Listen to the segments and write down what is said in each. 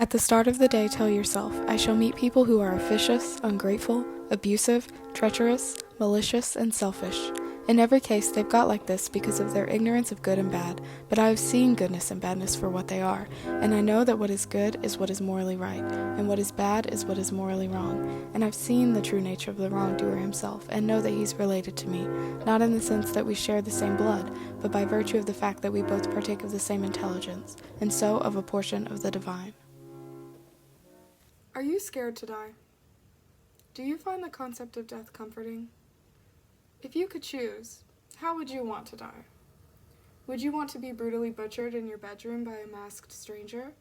At the start of the day, tell yourself, I shall meet people who are officious, ungrateful, abusive, treacherous, malicious, and selfish. In every case, they've got like this because of their ignorance of good and bad, but I have seen goodness and badness for what they are, and I know that what is good is what is morally right, and what is bad is what is morally wrong, and I've seen the true nature of the wrongdoer himself, and know that he's related to me, not in the sense that we share the same blood, but by virtue of the fact that we both partake of the same intelligence, and so of a portion of the divine. Are you scared to die? Do you find the concept of death comforting? If you could choose, how would you want to die? Would you want to be brutally butchered in your bedroom by a masked stranger?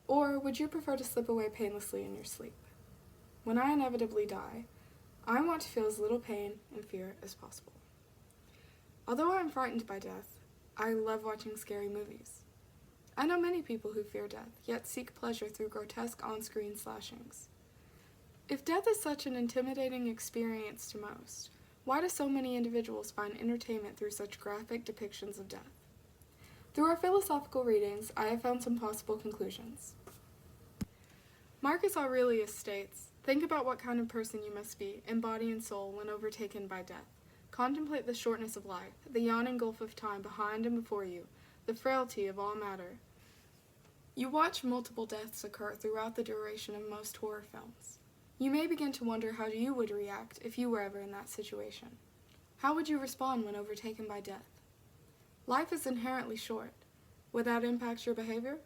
Or would you prefer to slip away painlessly in your sleep? When I inevitably die, I want to feel as little pain and fear as possible. Although I am frightened by death, I love watching scary movies. I know many people who fear death, yet seek pleasure through grotesque on-screen slashings. If death is such an intimidating experience to most, why do so many individuals find entertainment through such graphic depictions of death? Through our philosophical readings, I have found some possible conclusions. Marcus Aurelius states, think about what kind of person you must be, in body and soul, when overtaken by death. Contemplate the shortness of life, the yawning gulf of time behind and before you, the frailty of all matter. You watch multiple deaths occur throughout the duration of most horror films. You may begin to wonder how you would react if you were ever in that situation. How would you respond when overtaken by death? Life is inherently short. Would that impact your behavior?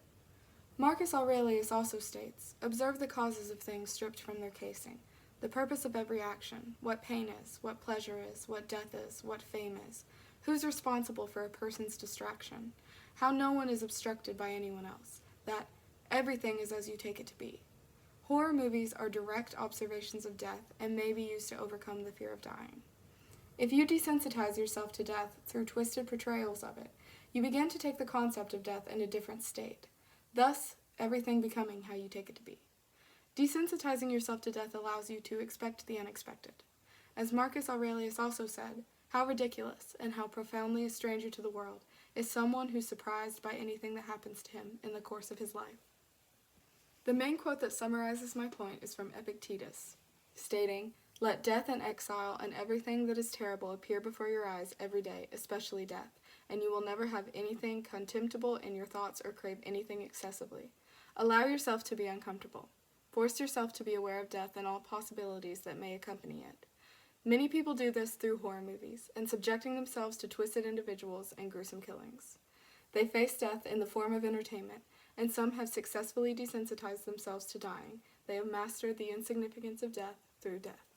Marcus Aurelius also states, observe the causes of things stripped from their casing, the purpose of every action, what pain is, what pleasure is, what death is, what fame is, who's responsible for a person's distraction, how no one is obstructed by anyone else, that everything is as you take it to be. Horror movies are direct observations of death and may be used to overcome the fear of dying. If you desensitize yourself to death through twisted portrayals of it, you begin to take the concept of death in a different state, thus everything becoming how you take it to be. Desensitizing yourself to death allows you to expect the unexpected. As Marcus Aurelius also said, how ridiculous and how profoundly a stranger to the world is someone who's surprised by anything that happens to him in the course of his life. The main quote that summarizes my point is from Epictetus, stating, let death and exile and everything that is terrible appear before your eyes every day, especially death, and you will never have anything contemptible in your thoughts or crave anything excessively. Allow yourself to be uncomfortable. Force yourself to be aware of death and all possibilities that may accompany it. Many people do this through horror movies, and subjecting themselves to twisted individuals and gruesome killings. They face death in the form of entertainment, and some have successfully desensitized themselves to dying. They have mastered the insignificance of death through death.